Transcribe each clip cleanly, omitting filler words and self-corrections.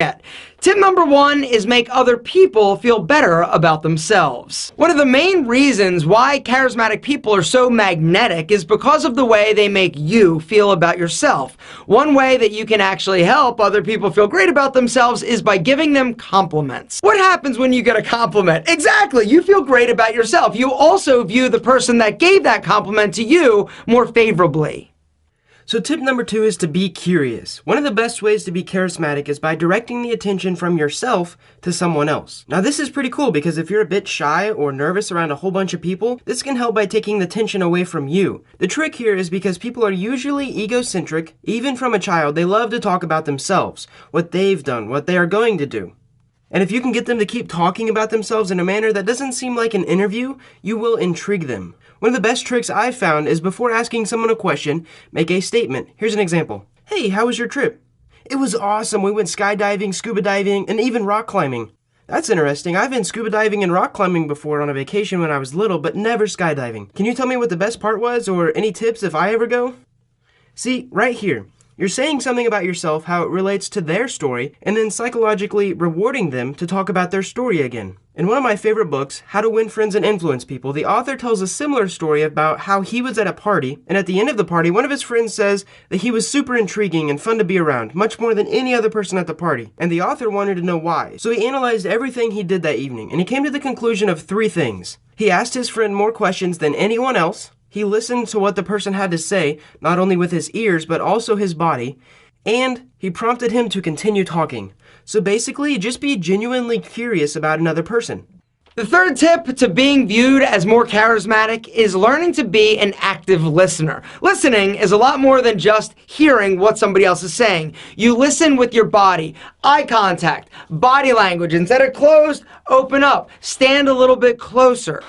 yet. Tip number 1 is make other people feel better about themselves. One of the main reasons why charismatic people are so magnetic is because of the way they make you feel about yourself. One way that you can actually help other people feel great about themselves is by giving them compliments. What happens when you get a compliment? Exactly, you feel great about yourself. You also view the person that gave that compliment to you more favorably. So tip number 2 is to be curious. One of the best ways to be charismatic is by directing the attention from yourself to someone else. Now this is pretty cool because if you're a bit shy or nervous around a whole bunch of people, this can help by taking the tension away from you. The trick here is because people are usually egocentric. Even from a child, they love to talk about themselves, what they've done, what they are going to do. And if you can get them to keep talking about themselves in a manner that doesn't seem like an interview, you will intrigue them. One of the best tricks I've found is before asking someone a question, make a statement. Here's an example. Hey, how was your trip? It was awesome. We went skydiving, scuba diving, and even rock climbing. That's interesting. I've been scuba diving and rock climbing before on a vacation when I was little, but never skydiving. Can you tell me what the best part was, or any tips if I ever go? See, right here. You're saying something about yourself, how it relates to their story, and then psychologically rewarding them to talk about their story again. In one of my favorite books, How to Win Friends and Influence People, the author tells a similar story about how he was at a party, and at the end of the party, one of his friends says that he was super intriguing and fun to be around, much more than any other person at the party. And the author wanted to know why. So he analyzed everything he did that evening, and he came to the conclusion of 3 things. He asked his friend more questions than anyone else. He listened to what the person had to say, not only with his ears, but also his body, and he prompted him to continue talking. So basically, just be genuinely curious about another person. The third tip to being viewed as more charismatic is learning to be an active listener. Listening is a lot more than just hearing what somebody else is saying. You listen with your body, eye contact, body language. Instead of closed, open up, stand a little bit closer.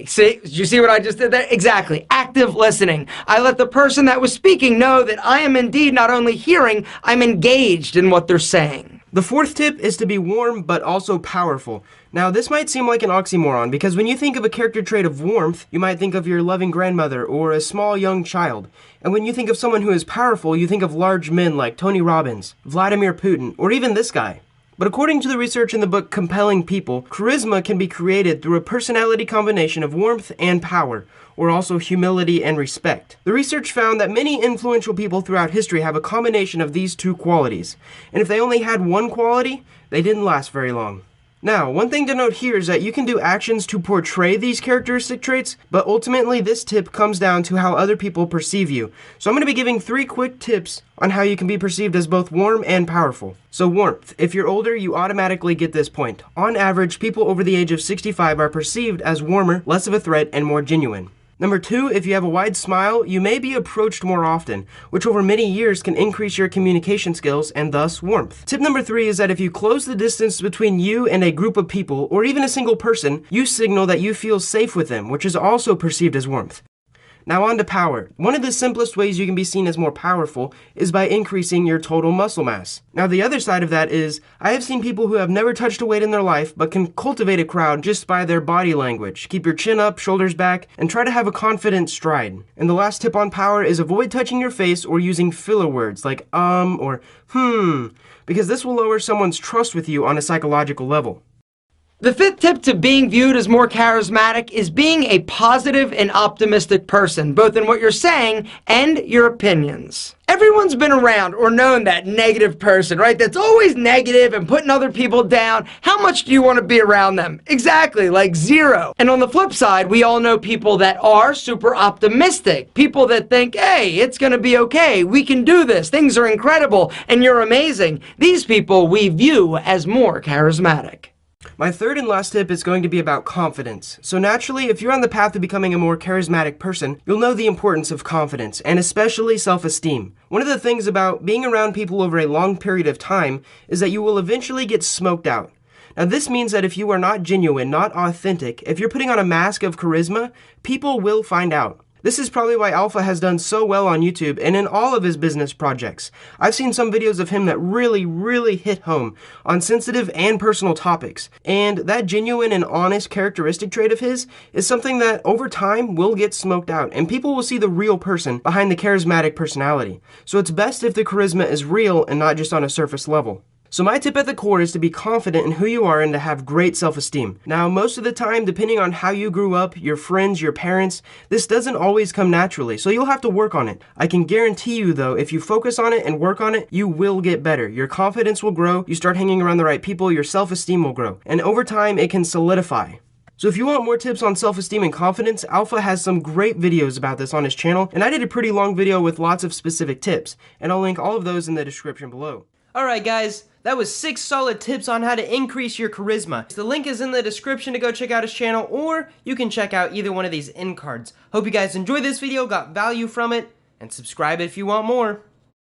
See, did you see what I just did there? Exactly, active listening. I let the person that was speaking know that I am indeed not only hearing, I'm engaged in what they're saying. The 4th tip is to be warm but also powerful. Now this might seem like an oxymoron because when you think of a character trait of warmth, you might think of your loving grandmother or a small young child. And when you think of someone who is powerful, you think of large men like Tony Robbins, Vladimir Putin, or even this guy. But according to the research in the book Compelling People, charisma can be created through a personality combination of warmth and power, or also humility and respect. The research found that many influential people throughout history have a combination of these 2 qualities, and if they only had one quality, they didn't last very long. Now, one thing to note here is that you can do actions to portray these characteristic traits, but ultimately this tip comes down to how other people perceive you. So I'm going to be giving 3 quick tips on how you can be perceived as both warm and powerful. So warmth. If you're older, you automatically get this point. On average, people over the age of 65 are perceived as warmer, less of a threat, and more genuine. Number 2, if you have a wide smile, you may be approached more often, which over many years can increase your communication skills and thus warmth. Tip number 3 is that if you close the distance between you and a group of people, or even a single person, you signal that you feel safe with them, which is also perceived as warmth. Now on to power. One of the simplest ways you can be seen as more powerful is by increasing your total muscle mass. Now the other side of that is, I have seen people who have never touched a weight in their life but can cultivate a crowd just by their body language. Keep your chin up, shoulders back, and try to have a confident stride. And the last tip on power is avoid touching your face or using filler words like or because this will lower someone's trust with you on a psychological level. The 5th tip to being viewed as more charismatic is being a positive and optimistic person, both in what you're saying and your opinions. Everyone's been around or known that negative person, right? That's always negative and putting other people down. How much do you want to be around them? Exactly, like 0. And on the flip side, we all know people that are super optimistic. People that think, hey, it's going to be okay. We can do this. Things are incredible and you're amazing. These people we view as more charismatic. My 3rd and last tip is going to be about confidence. So naturally, if you're on the path to becoming a more charismatic person, you'll know the importance of confidence, and especially self-esteem. One of the things about being around people over a long period of time is that you will eventually get smoked out. Now this means that if you are not genuine, not authentic, if you're putting on a mask of charisma, people will find out. This is probably why Alpha has done so well on YouTube and in all of his business projects. I've seen some videos of him that really hit home on sensitive and personal topics, and that genuine and honest characteristic trait of his is something that over time will get smoked out, and people will see the real person behind the charismatic personality. So it's best if the charisma is real and not just on a surface level. So my tip at the core is to be confident in who you are and to have great self-esteem. Now, most of the time, depending on how you grew up, your friends, your parents, this doesn't always come naturally, so you'll have to work on it. I can guarantee you though, if you focus on it and work on it, you will get better. Your confidence will grow, you start hanging around the right people, your self-esteem will grow, and over time, it can solidify. So if you want more tips on self-esteem and confidence, Alpha has some great videos about this on his channel, and I did a pretty long video with lots of specific tips, and I'll link all of those in the description below. Alright guys, that was 6 solid tips on how to increase your charisma. The link is in the description to go check out his channel, or you can check out either one of these end cards. Hope you guys enjoyed this video, got value from it, and subscribe if you want more.